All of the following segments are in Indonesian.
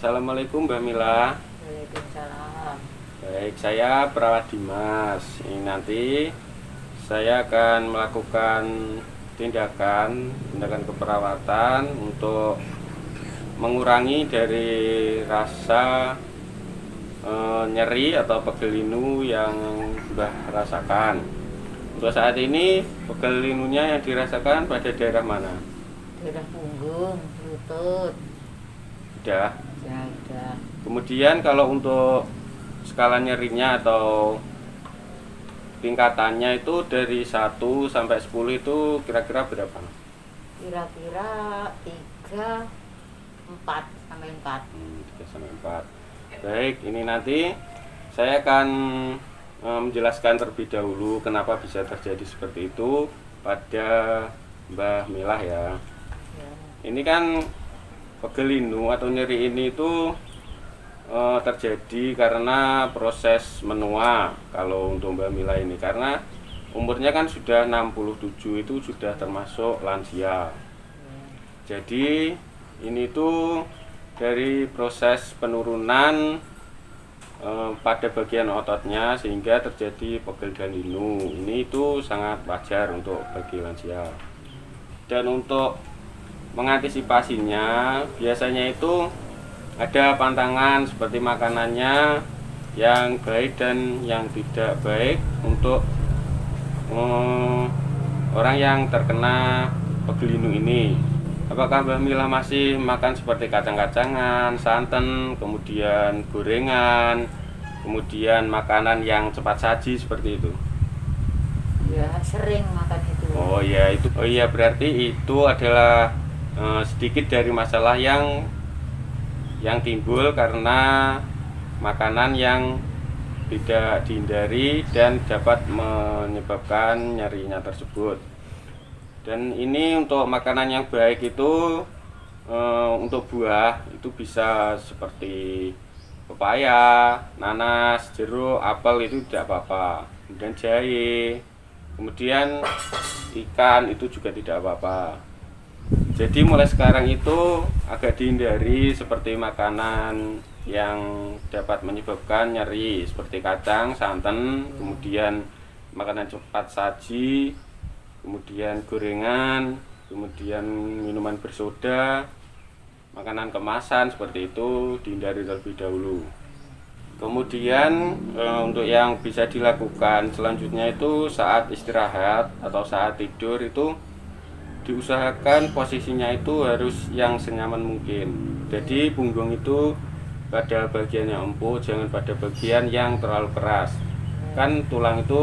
Assalamualaikum Mbak Mila. Waalaikumsalam. Baik, saya perawat Dimas. Ini nanti saya akan melakukan tindakan keperawatan untuk mengurangi dari rasa nyeri atau pegel linu yang Mbah rasakan. Untuk saat ini pegel linunya yang dirasakan pada daerah mana? Daerah punggung, lutut. Sudah. Ya udah. Kemudian kalau untuk skala nyerinya atau tingkatannya itu dari 1 sampai 10 itu kira-kira berapa? Kira-kira 3, 4 sampai 4. 3 sampai 4. Baik, ini nanti saya akan menjelaskan terlebih dahulu kenapa bisa terjadi seperti itu pada Mbah Milah ya. Ya. Ini kan pegel linu atau nyeri ini itu terjadi karena proses menua kalau untuk Mbak Mila ini, karena umurnya kan sudah 67, itu sudah termasuk lansia. Jadi ini tuh dari proses penurunan pada bagian ototnya sehingga terjadi pegel dan linu. Ini itu sangat wajar untuk bagi lansia. Dan untuk mengantisipasinya biasanya itu ada pantangan seperti makanannya yang baik dan yang tidak baik untuk orang yang terkena pegel linu ini. Apakah Mbak Mila masih makan seperti kacang-kacangan, santan, kemudian gorengan, kemudian makanan yang cepat saji seperti itu? Ya sering makan itu. Oh ya itu. Oh iya, berarti itu adalah sedikit dari masalah yang timbul karena makanan yang tidak dihindari dan dapat menyebabkan nyerinya tersebut. Dan ini untuk makanan yang baik itu untuk buah itu bisa seperti pepaya, nanas, jeruk, apel itu tidak apa-apa. Kemudian jahe, kemudian ikan itu juga tidak apa-apa. Jadi mulai sekarang itu agak dihindari seperti makanan yang dapat menyebabkan nyeri seperti kacang, santan, kemudian makanan cepat saji, kemudian gorengan, kemudian minuman bersoda, makanan kemasan seperti itu dihindari terlebih dahulu. Kemudian untuk yang bisa dilakukan selanjutnya itu saat istirahat atau saat tidur itu diusahakan posisinya itu harus yang senyaman mungkin. Jadi punggung itu pada bagian yang empuk, jangan pada bagian yang terlalu keras. Kan tulang itu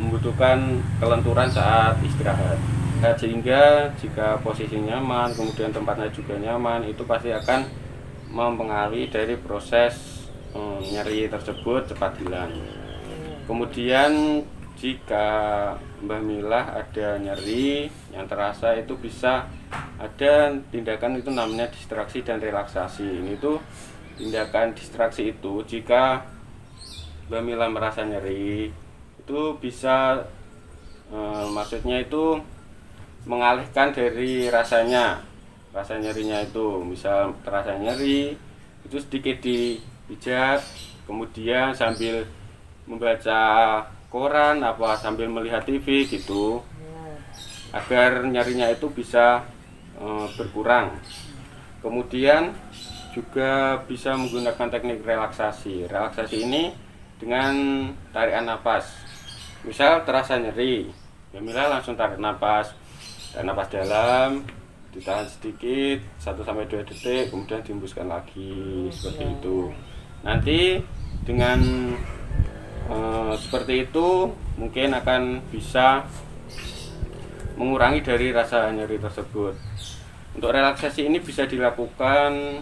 membutuhkan kelenturan saat istirahat. Sehingga jika posisi nyaman, kemudian tempatnya juga nyaman, itu pasti akan mempengaruhi dari proses nyeri tersebut cepat hilang. Kemudian jika Mbah Milah ada nyeri yang terasa, itu bisa ada tindakan itu namanya distraksi dan relaksasi. Ini tuh tindakan distraksi itu jika Mbah Milah merasa nyeri itu bisa maksudnya itu mengalihkan dari rasa nyerinya itu. Misal terasa nyeri itu sedikit dipijat, kemudian sambil membaca koran apa sambil melihat TV gitu, agar nyerinya itu bisa berkurang. Kemudian juga bisa menggunakan teknik relaksasi. Relaksasi ini dengan tarikan napas. Misal terasa nyeri, ya Mila langsung tarik napas dalam, ditahan sedikit 1-2 detik, kemudian dihembuskan lagi seperti itu. Nanti dengan seperti itu mungkin akan bisa mengurangi dari rasa nyeri tersebut. Untuk relaksasi ini bisa dilakukan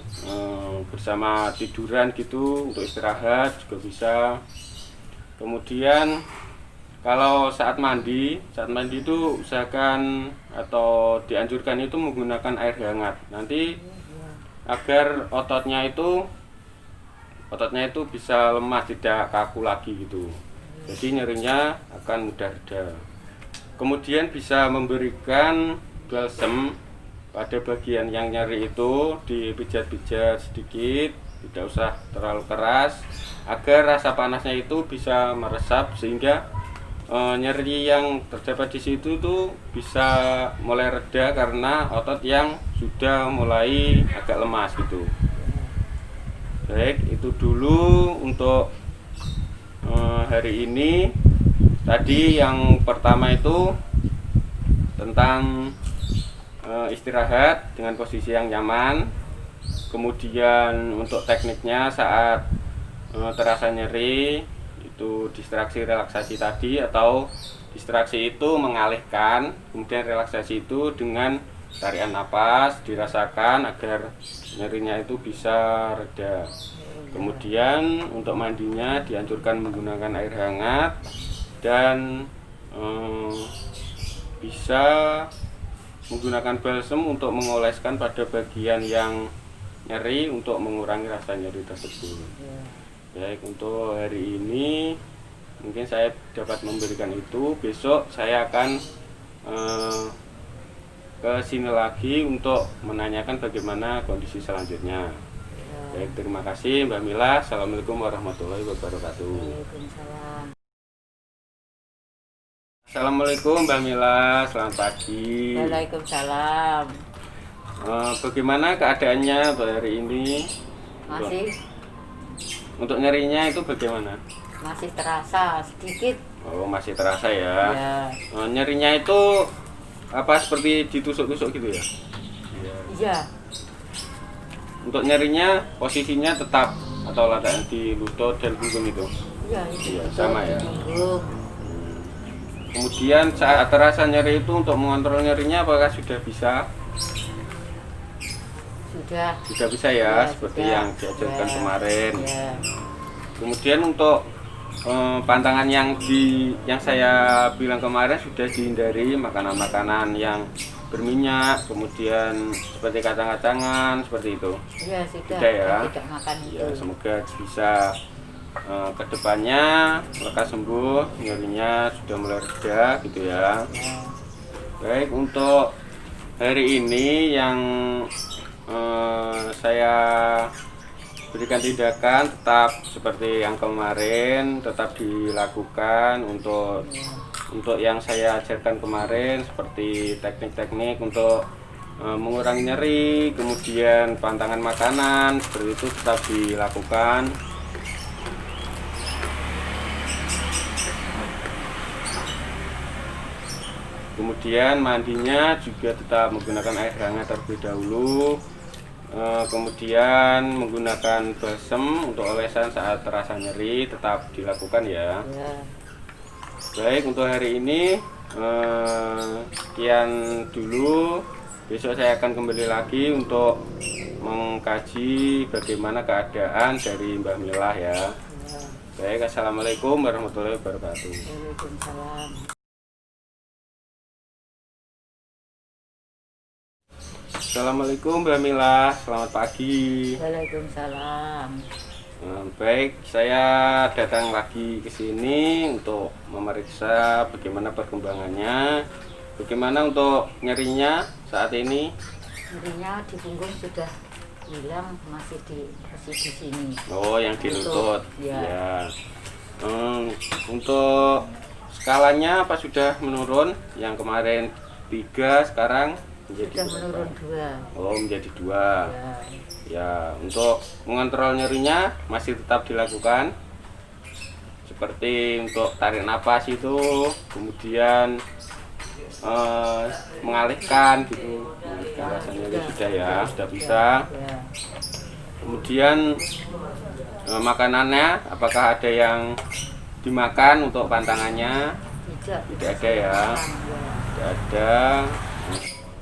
bersama tiduran gitu, untuk istirahat juga bisa. Kemudian kalau saat mandi itu usahakan atau dianjurkan itu menggunakan air hangat. Nanti agar ototnya itu bisa lemah, tidak kaku lagi gitu. Jadi nyerinya akan mudah reda. Kemudian bisa memberikan balsem pada bagian yang nyeri itu, dipijat-pijat sedikit tidak usah terlalu keras, agar rasa panasnya itu bisa meresap sehingga nyeri yang terdapat di situ tuh bisa mulai reda karena otot yang sudah mulai agak lemas gitu. Baik, itu dulu untuk hari ini. Tadi yang pertama itu tentang istirahat dengan posisi yang nyaman. Kemudian untuk tekniknya saat terasa nyeri, itu distraksi relaksasi tadi, atau distraksi itu mengalihkan, kemudian relaksasi itu dengan tarian napas dirasakan agar nyerinya itu bisa reda. Kemudian untuk mandinya dianjurkan menggunakan air hangat dan bisa menggunakan balsem untuk mengoleskan pada bagian yang nyeri untuk mengurangi rasa nyeri tersebut. Baik, untuk hari ini mungkin saya dapat memberikan itu. Besok saya akan ke sini lagi untuk menanyakan bagaimana kondisi selanjutnya. Baik, terima kasih Mbak Mila. Assalamualaikum warahmatullahi wabarakatuh. Waalaikumsalam. Assalamualaikum Mbak Mila, selamat pagi. Waalaikumsalam. Bagaimana keadaannya hari ini? Masih Untuk nyerinya itu bagaimana? masih terasa sedikit. Oh, masih terasa ya. Ya. Nyerinya itu apa, seperti ditusuk-tusuk gitu ya? Iya. Untuk nyerinya posisinya tetap atau letaknya di lutut dan punggung itu? Iya, itu Iya, betul, sama ya. punggung. Kemudian saat terasa nyeri itu untuk mengontrol nyerinya apakah sudah bisa? Sudah Bisa ya, Ya, seperti sudah. yang diajarkan Ya. kemarin. Ya. Kemudian untuk pantangan yang saya bilang kemarin, sudah dihindari makanan-makanan yang berminyak, kemudian seperti kacang-kacangan seperti itu. Iya, sudah. Sudah ya. Tidak makan itu. Ya, semoga bisa kedepannya lekas sembuh, nyerinya sudah mulai reda gitu ya. Ya. Baik, untuk hari ini yang saya berikan tindakan tetap seperti yang kemarin, tetap dilakukan untuk yang saya ajarkan kemarin, seperti teknik-teknik untuk mengurangi nyeri, kemudian pantangan makanan seperti itu tetap dilakukan. Kemudian mandinya juga tetap menggunakan air hangat terlebih dahulu. Kemudian menggunakan balsem untuk olesan saat terasa nyeri tetap dilakukan ya. Ya. Baik, untuk hari ini sekian dulu. Besok saya akan kembali lagi untuk mengkaji bagaimana keadaan dari Mbak Milah ya. Ya. Baik, assalamualaikum warahmatullahi wabarakatuh. Waalaikumsalam. Assalamualaikum Mbak Mila, selamat pagi. Waalaikumsalam. Baik, saya datang lagi ke sini untuk memeriksa bagaimana perkembangannya. Bagaimana untuk nyerinya saat ini? Nyerinya di punggung sudah hilang, masih di sini. Oh, yang di lutut. Ya. Ya. Untuk skalanya apa sudah menurun? Yang kemarin 3, sekarang menjadi Sudah berapa? menurun 2. Oh, menjadi 2. Ya. Ya, untuk mengontrol nyerinya masih tetap dilakukan. Seperti untuk tarik napas itu, kemudian mengalihkan gitu. Mengalihkan rasa nyeri sudah ya, sudah bisa. Ya. Kemudian makanannya apakah ada yang dimakan untuk pantangannya? Tidak ada ya. Ya. Tidak ada.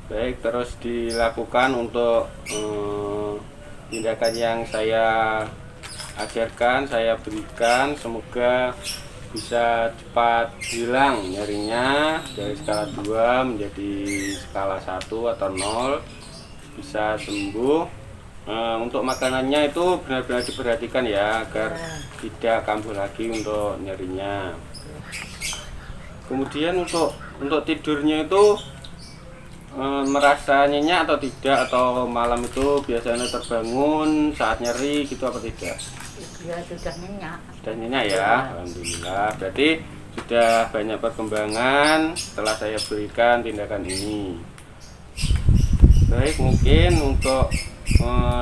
Baik, terus dilakukan untuk tindakan yang saya ajarkan, saya berikan. Semoga bisa cepat hilang nyerinya dari skala 2 menjadi skala 1 atau 0, bisa sembuh. Untuk makanannya itu benar-benar diperhatikan ya, agar tidak kambuh lagi untuk nyerinya. Kemudian untuk tidurnya itu merasa nyenyak atau tidak, atau malam itu biasanya terbangun saat nyeri gitu apa tidak? Ya sudah nyenyak. Sudah nyenyak ya, alhamdulillah. Berarti sudah banyak perkembangan setelah saya berikan tindakan ini. Baik, mungkin untuk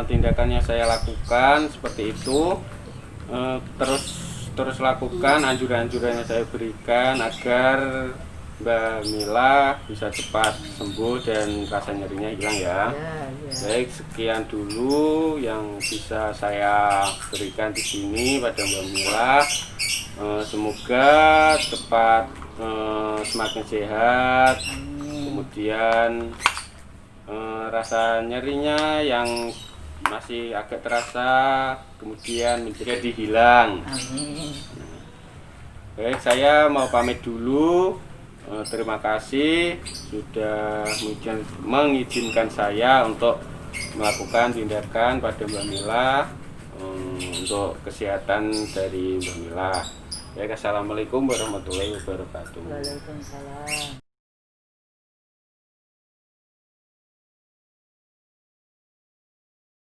tindakan yang saya lakukan seperti itu, terus lakukan anjuran-anjuran yang saya berikan agar Mbak Mila bisa cepat sembuh dan rasa nyerinya hilang ya. Baik, sekian dulu yang bisa saya berikan di sini pada Mbak Mila. Semoga cepat semakin sehat. Kemudian rasa nyerinya yang masih agak terasa kemudian menjadi hilang. Amin. Baik, saya mau pamit dulu. Terima kasih sudah mengizinkan saya untuk melakukan tindakan pada Mbak Mila untuk kesehatan dari Mbak Mila. Baik, assalamualaikum warahmatullahi wabarakatuh. Waalaikumsalam.